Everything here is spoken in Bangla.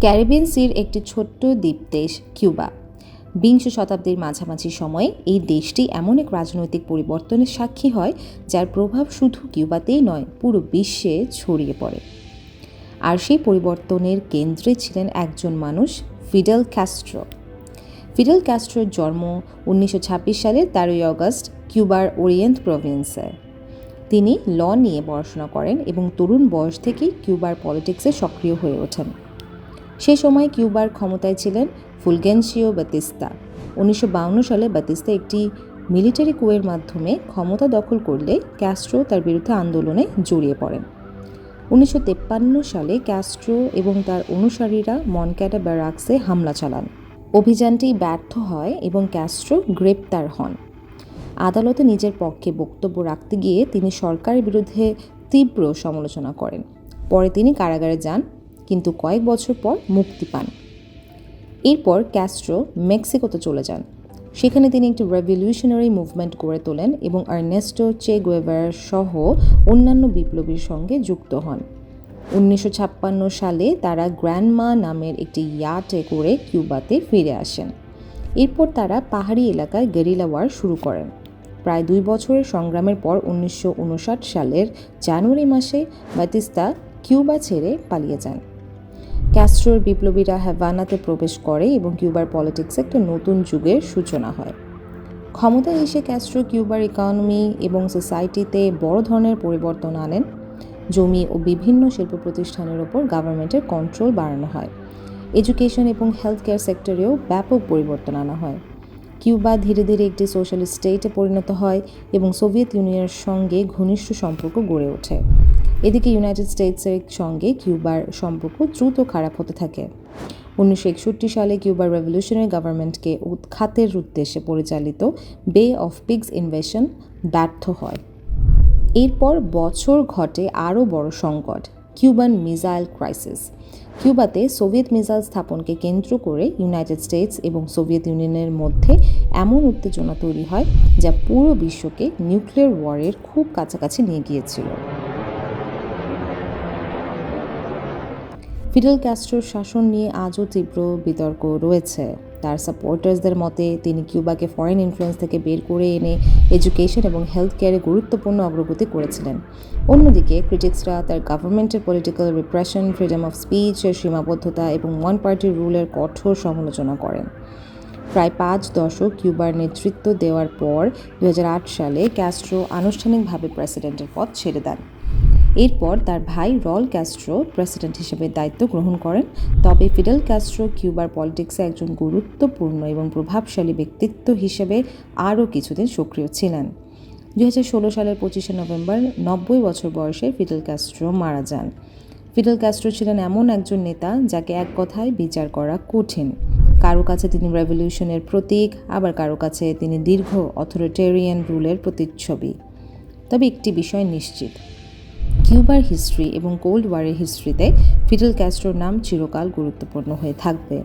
ক্যারিবিয়ান সির একটি ছোট্ট দ্বীপ দেশ কিউবা। বিংশ শতাব্দীর মাঝামাঝি সময়ে এই দেশটি এমন এক রাজনৈতিক পরিবর্তনের সাক্ষী হয় যার প্রভাব শুধু কিউবাতেই নয়, পুরো বিশ্বে ছড়িয়ে পড়ে। আর সেই পরিবর্তনের কেন্দ্রে ছিলেন একজন মানুষ, ফিডেল ক্যাস্ট্রো। ফিডেল ক্যাস্ট্রোর জন্ম 1926 সালের 13 আগস্ট কিউবার ওরিয়েন্ট প্রভিন্সে। তিনি ল নিয়ে পড়াশোনা করেন এবং তরুণ বয়স থেকেই কিউবার পলিটিক্সে সক্রিয় হয়ে ওঠেন। সেই সময় কিউবার ক্ষমতায় ছিলেন ফুলগেন্সিও বাতিস্তা। 1952 সালে বাতিস্তা একটি মিলিটারি কুয়ের মাধ্যমে ক্ষমতা দখল করলে ক্যাস্ট্রো তার বিরুদ্ধে আন্দোলনে জড়িয়ে পড়েন। 1953 সালে ক্যাস্ট্রো এবং তার অনুসারীরা মনক্যাডা ব্যারাকসে হামলা চালান। অভিযানটি ব্যর্থ হয় এবং ক্যাস্ট্রো গ্রেপ্তার হন। আদালতে নিজের পক্ষে বক্তব্য রাখতে গিয়ে তিনি সরকারের বিরুদ্ধে তীব্র সমালোচনা করেন। পরে তিনি কারাগারে যান, কিন্তু কয়েক বছর পর মুক্তি পান। এরপর ক্যাস্ট্রো মেক্সিকোতে চলে যান। সেখানে তিনি একটি রেভলিউশনারি মুভমেন্ট গড়ে তোলেন এবং আর্নেস্টো চে গুয়েভারা সহ অন্যান্য বিপ্লবীর সঙ্গে যুক্ত হন। 1956 সালে তারা গ্র্যান্ডমা নামের একটি ইয়াটে করে কিউবাতে ফিরে আসেন। এরপর তারা পাহাড়ি এলাকায় গেরিলা ওয়ার শুরু করেন। প্রায় 2 বছরের সংগ্রামের পর 1959 সালের জানুয়ারি মাসে বাতিস্তা কিউবা ছেড়ে পালিয়ে যান। ক্যাস্ট্রোর বিপ্লবীরা হাভানাতে প্রবেশ করে এবং কিউবার পলিটিক্সে একটা নতুন যুগের সূচনা হয়। ক্ষমতায় এসে ক্যাস্ট্রো কিউবার ইকোনমি এবং সোসাইটিতে বড় ধরনের পরিবর্তন আনেন। জমি ও বিভিন্ন শিল্প প্রতিষ্ঠানের ওপর গভর্নমেন্টের কন্ট্রোল বাড়ানো হয়। এডুকেশন এবং হেলথ কেয়ার সেক্টরেও ব্যাপক পরিবর্তন আনা হয়। কিউবা ধীরে ধীরে একটি সোশ্যালিস্ট স্টেটে পরিণত হয় এবং সোভিয়েত ইউনিয়নের সঙ্গে ঘনিষ্ঠ সম্পর্ক গড়ে ওঠে। এদিকে ইউনাইটেড স্টেটসের সঙ্গে কিউবার সম্পর্ক দ্রুত খারাপ হতে থাকে। 1961 সালে কিউবার রেভলিউশনারি গভর্নমেন্টকে উৎখাতের উদ্দেশ্যে পরিচালিত বে অফ পিগস ইনভেশন ব্যর্থ হয়। এরপর বছর ঘটে আরও বড় সংকট, কিউবান মিসাইল ক্রাইসিস। কিউবাতে সোভিয়েত মিসাইল স্থাপনকে কেন্দ্র করে ইউনাইটেড স্টেটস এবং সোভিয়েত ইউনিয়নের মধ্যে এমন উত্তেজনা তৈরি হয় যা পুরো বিশ্বকে নিউক্লিয়ার ওয়ারের খুব কাছাকাছি নিয়ে গিয়েছিল। ফিডেল ক্যাস্ট্রোর শাসন নিয়ে আজও তীব্র বিতর্ক রয়েছে। তার সাপোর্টার্সদের মতে তিনি কিউবাকে ফরেন ইনফ্লুয়েন্স থেকে বের করে এনে এডুকেশন এবং হেলথ কেয়ারে গুরুত্বপূর্ণ অগ্রগতি করেছিলেন। অন্যদিকে ক্রিটিক্সরা তার গভর্নমেন্টের পলিটিক্যাল রিপ্রেশন, ফ্রিডম অফ স্পিচের সীমাবদ্ধতা এবং ওয়ান পার্টি রুলের কঠোর সমালোচনা করেন। প্রায় 5 দশক কিউবার নেতৃত্ব দেওয়ার পর 2008 সালে ক্যাস্ট্রো আনুষ্ঠানিকভাবে প্রেসিডেন্টের পদ ছেড়ে দেন। এরপর তার ভাই রল ক্যাস্ট্রো প্রেসিডেন্ট হিসেবে দায়িত্ব গ্রহণ করেন। তবে ফিডেল ক্যাস্ট্রো কিউবার পলিটিক্সে একজন গুরুত্বপূর্ণ এবং প্রভাবশালী ব্যক্তিত্ব হিসেবে আরও কিছুদিন সক্রিয় ছিলেন। 2016 সালের 25 নভেম্বর 90 বছর বয়সে ফিডেল ক্যাস্ট্রো মারা যান। ফিডেল ক্যাস্ট্রো ছিলেন এমন একজন নেতা যাকে এক কথায় বিচার করা কঠিন। কারো কাছে তিনি রেভলিউশনের প্রতীক, আবার কারো কাছে তিনি দীর্ঘ অথরিটেরিয়ান রুলের প্রতিচ্ছবি। তবে একটি বিষয় নিশ্চিত, কিউবার হিস্ট্রি এবং কোল্ড ওয়ারের হিস্ট্রিতে ফিডেল ক্যাস্ট্রোর নাম চিরকাল গুরুত্বপূর্ণ হয়ে থাকবে।